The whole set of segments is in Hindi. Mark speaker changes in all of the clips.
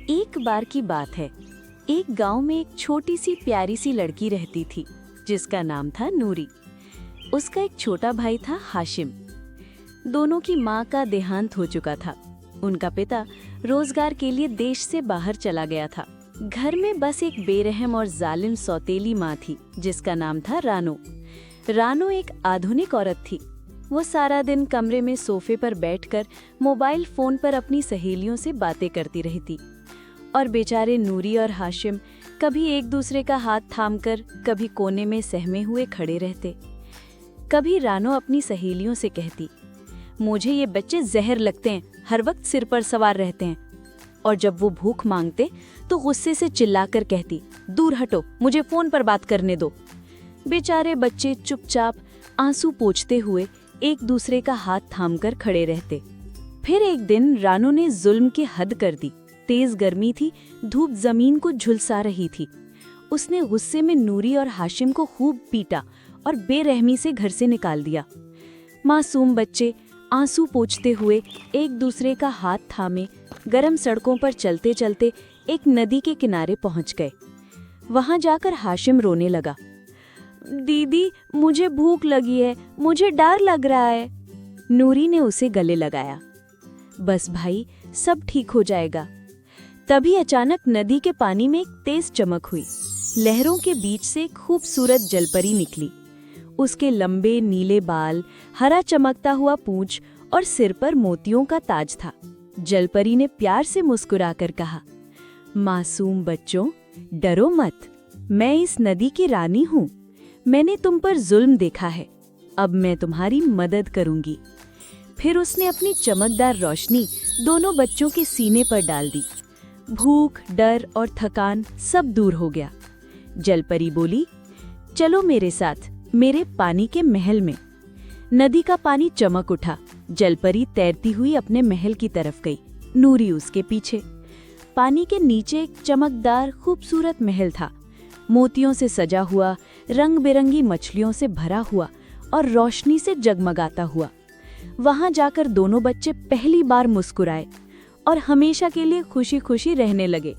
Speaker 1: एक बार की बात है। एक गांव में एक छोटी सी प्यारी सी लड़की रहती थी जिसका नाम था नूरी। उसका एक छोटा भाई था हाशिम। दोनों की माँ का देहांत हो चुका था। उनका पिता रोजगार के लिए देश से बाहर चला गया था। घर में बस एक बेरहम और जालिम सौतेली माँ थी जिसका नाम था रानो। रानो एक आधुनिक औरत थी। वो सारा दिन कमरे में सोफे पर बैठकर मोबाइल फोन पर अपनी सहेलियों से बातें करती रहती और बेचारे नूरी और हाशिम कभी एक दूसरे का हाथ थामकर कभी कोने में सहमे हुए खड़े रहते। कभी रानो अपनी सहेलियों से कहती, मुझे ये बच्चे जहर लगते हैं, हर वक्त सिर पर सवार रहते हैं। और जब वो भूख मांगते तो गुस्से से चिल्लाकर कहती, दूर हटो, मुझे फोन पर बात करने दो। बेचारे बच्चे चुपचाप आंसू पोंछते हुए एक दूसरे का हाथ थामकर खड़े रहते। फिर एक दिन रानो ने जुल्म की हद कर दी। तेज गर्मी थी, धूप जमीन को झुलसा रही थी। उसने गुस्से में नूरी और हाशिम को खूब पीटा और बेरहमी से घर से निकाल दिया। मासूम बच्चे आंसू पोंछते हुए एक दूसरे का हाथ थामे गरम सड़कों पर चलते चलते एक नदी के किनारे पहुंच गए। वहां जाकर हाशिम रोने लगा, दीदी मुझे भूख लगी है, मुझे डर लग रहा है। नूरी ने उसे गले लगाया, बस भाई सब ठीक हो जाएगा। तभी अचानक नदी के पानी में एक तेज चमक हुई। लहरों के बीच से एक खूबसूरत जलपरी निकली। उसके लंबे नीले बाल, हरा चमकता हुआ पूंछ और सिर पर मोतियों का ताज था। जलपरी ने प्यार से मुस्कुराकर कहा, मासूम बच्चों डरो मत, मैं इस नदी की रानी हूँ। मैंने तुम पर जुल्म देखा है, अब मैं तुम्हारी मदद करूंगी। फिर उसने अपनी चमकदार रोशनी दोनों बच्चों के सीने पर डाल दी। भूख, डर और थकान सब दूर हो गया। जलपरी बोली, चलो मेरे साथ मेरे पानी के महल में। नदी का पानी चमक उठा। जलपरी तैरती हुई अपने महल की तरफ गई, नूरी उसके पीछे। पानी के नीचे एक चमकदार खूबसूरत महल था, मोतियों से सजा हुआ, रंग बिरंगी मछलियों से भरा हुआ और रोशनी से जगमगाता हुआ। वहां जाकर दोनों बच्चे पहली बार मुस्कुराए और हमेशा के लिए खुशी खुशी रहने लगे।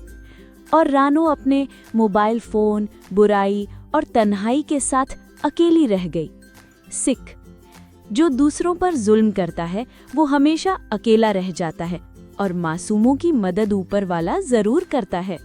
Speaker 1: और रानो अपने मोबाइल फोन, बुराई और तन्हाई के साथ अकेली रह गई। सिख, जो दूसरों पर जुल्म करता है वो हमेशा अकेला रह जाता है और मासूमों की मदद ऊपर वाला जरूर करता है।